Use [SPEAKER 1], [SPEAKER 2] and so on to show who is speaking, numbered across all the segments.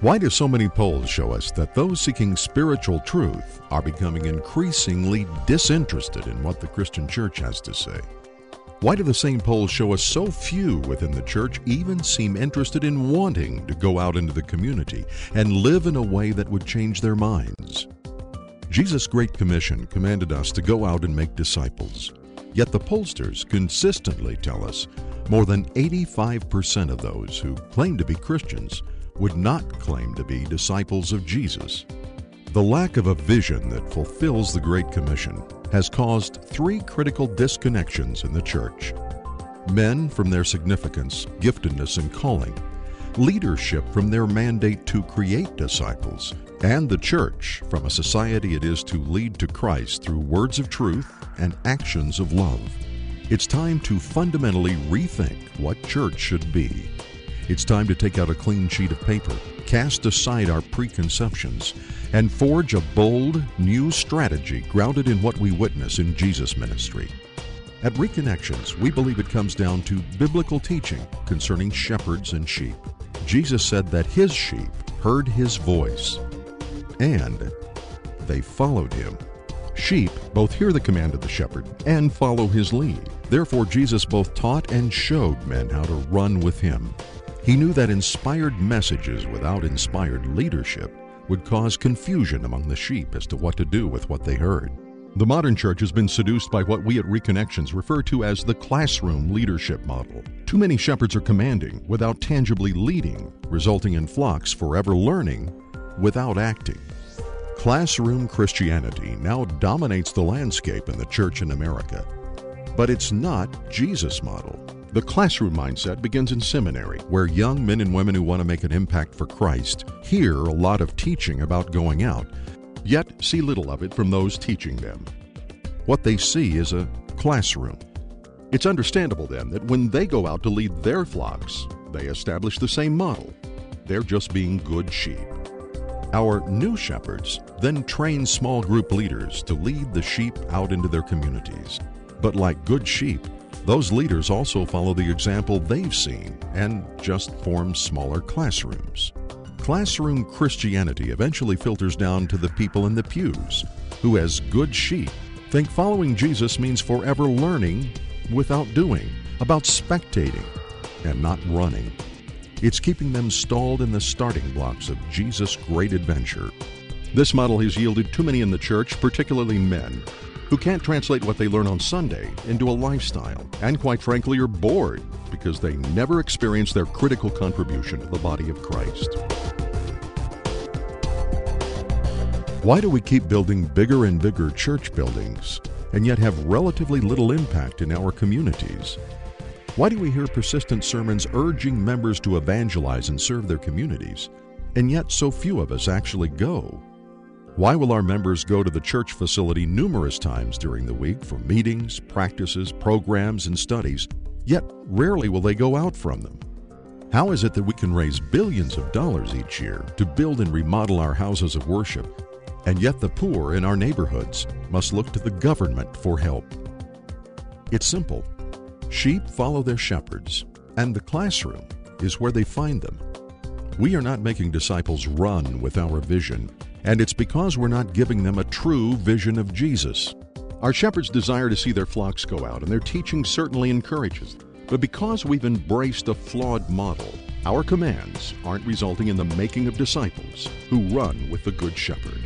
[SPEAKER 1] Why do so many polls show us that those seeking spiritual truth are becoming increasingly disinterested in what the Christian church has to say? Why do the same polls show us so few within the church even seem interested in wanting to go out into the community and live in a way that would change their minds? Jesus' Great Commission commanded us to go out and make disciples. Yet the pollsters consistently tell us more than 85% of those who claim to be Christians would not claim to be disciples of Jesus. The lack of a vision that fulfills the Great Commission has caused three critical disconnections in the church: men from their significance, giftedness, and calling, leadership from their mandate to create disciples, and the church from a society it is to lead to Christ through words of truth and actions of love. It's time to fundamentally rethink what church should be. It's time to take out a clean sheet of paper, cast aside our preconceptions, and forge a bold, new strategy grounded in what we witness in Jesus' ministry. At Reconnections, we believe it comes down to biblical teaching concerning shepherds and sheep. Jesus said that his sheep heard his voice, and they followed him. Sheep both hear the command of the shepherd and follow his lead. Therefore, Jesus both taught and showed men how to run with him. He knew that inspired messages without inspired leadership would cause confusion among the sheep as to what to do with what they heard. The modern church has been seduced by what we at Reconnections refer to as the classroom leadership model. Too many shepherds are commanding without tangibly leading, resulting in flocks forever learning without acting. Classroom Christianity now dominates the landscape in the church in America. But it's not Jesus' model. The classroom mindset begins in seminary, where young men and women who want to make an impact for Christ hear a lot of teaching about going out, yet see little of it from those teaching them. What they see is a classroom. It's understandable then that when they go out to lead their flocks, they establish the same model. They're just being good sheep. Our new shepherds then train small group leaders to lead the sheep out into their communities. But like good sheep, those leaders also follow the example they've seen and just form smaller classrooms. Classroom Christianity eventually filters down to the people in the pews, who as good sheep think following Jesus means forever learning without doing, about spectating and not running. It's keeping them stalled in the starting blocks of Jesus' great adventure. This model has yielded too many in the church, particularly men, who can't translate what they learn on Sunday into a lifestyle, and quite frankly are bored because they never experience their critical contribution to the body of Christ. Why do we keep building bigger and bigger church buildings and yet have relatively little impact in our communities? Why do we hear persistent sermons urging members to evangelize and serve their communities, and yet so few of us actually go? Why will our members go to the church facility numerous times during the week for meetings, practices, programs, and studies, yet rarely will they go out from them? How is it that we can raise billions of dollars each year to build and remodel our houses of worship, and yet the poor in our neighborhoods must look to the government for help? It's simple. Sheep follow their shepherds, and the classroom is where they find them. We are not making disciples run with our vision, and it's because we're not giving them a true vision of Jesus. Our shepherds desire to see their flocks go out, and their teaching certainly encourages them. But because we've embraced a flawed model, our commands aren't resulting in the making of disciples who run with the Good Shepherd.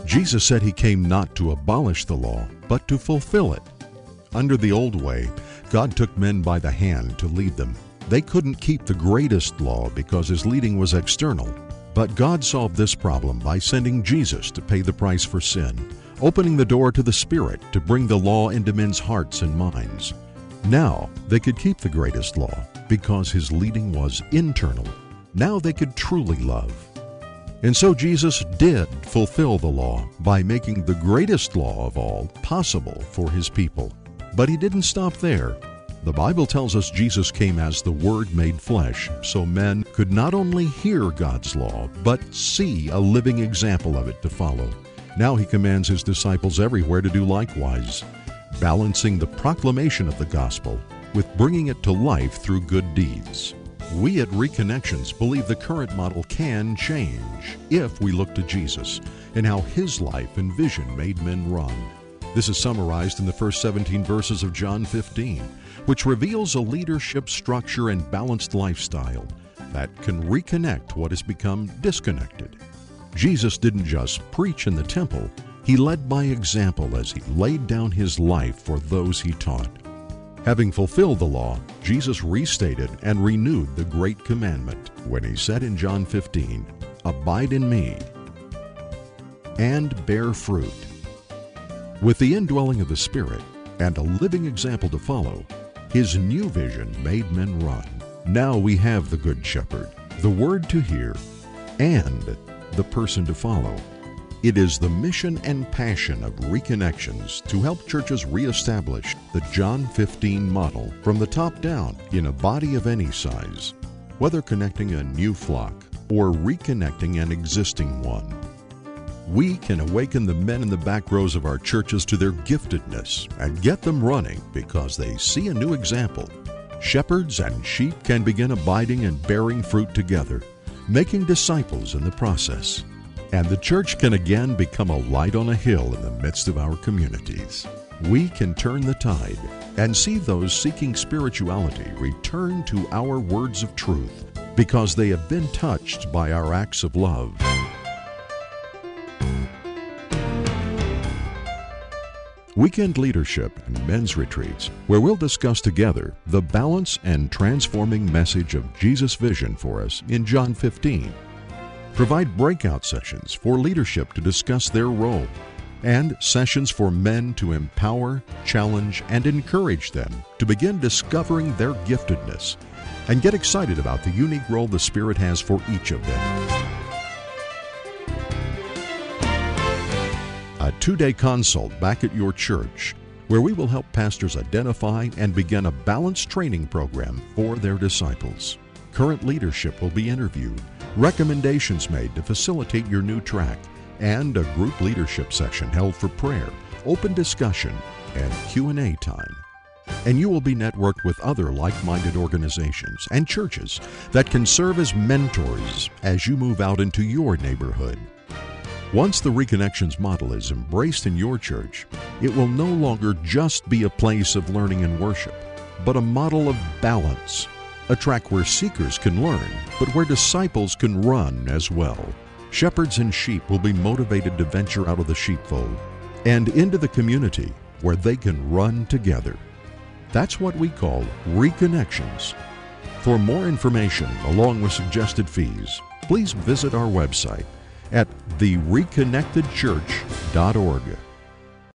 [SPEAKER 1] Jesus said he came not to abolish the law, but to fulfill it. Under the old way, God took men by the hand to lead them. They couldn't keep the greatest law because his leading was external. But God solved this problem by sending Jesus to pay the price for sin, opening the door to the Spirit to bring the law into men's hearts and minds. Now they could keep the greatest law because his leading was internal. Now they could truly love. And so Jesus did fulfill the law by making the greatest law of all possible for his people. But he didn't stop there. The Bible tells us Jesus came as the Word made flesh, so men could not only hear God's law, but see a living example of it to follow. Now he commands his disciples everywhere to do likewise, balancing the proclamation of the gospel with bringing it to life through good deeds. We at Reconnections believe the current model can change if we look to Jesus and how his life and vision made men run. This is summarized in the first 17 verses of John 15, which reveals a leadership structure and balanced lifestyle that can reconnect what has become disconnected. Jesus didn't just preach in the temple, he led by example as he laid down his life for those he taught. Having fulfilled the law, Jesus restated and renewed the great commandment when he said in John 15, "Abide in me and bear fruit." With the indwelling of the Spirit and a living example to follow, his new vision made men run. Now we have the Good Shepherd, the Word to hear, and the person to follow. It is the mission and passion of Reconnections to help churches reestablish the John 15 model from the top down in a body of any size, whether connecting a new flock or reconnecting an existing one. We can awaken the men in the back rows of our churches to their giftedness and get them running because they see a new example. Shepherds and sheep can begin abiding and bearing fruit together, making disciples in the process. And the church can again become a light on a hill in the midst of our communities. We can turn the tide and see those seeking spirituality return to our words of truth because they have been touched by our acts of love. Weekend leadership and men's retreats, where we'll discuss together the balance and transforming message of Jesus' vision for us in John 15. Provide breakout sessions for leadership to discuss their role, and sessions for men to empower, challenge, and encourage them to begin discovering their giftedness and get excited about the unique role the Spirit has for each of them. A 2-day consult back at your church, where we will help pastors identify and begin a balanced training program for their disciples. Current leadership will be interviewed, recommendations made to facilitate your new track, and a group leadership session held for prayer, open discussion, and Q&A time. And you will be networked with other like-minded organizations and churches that can serve as mentors as you move out into your neighborhood. Once the Reconnections model is embraced in your church, it will no longer just be a place of learning and worship, but a model of balance, a track where seekers can learn, but where disciples can run as well. Shepherds and sheep will be motivated to venture out of the sheepfold and into the community where they can run together. That's what we call Reconnections. For more information, along with suggested fees, please visit our website at thereconnectedchurch.org.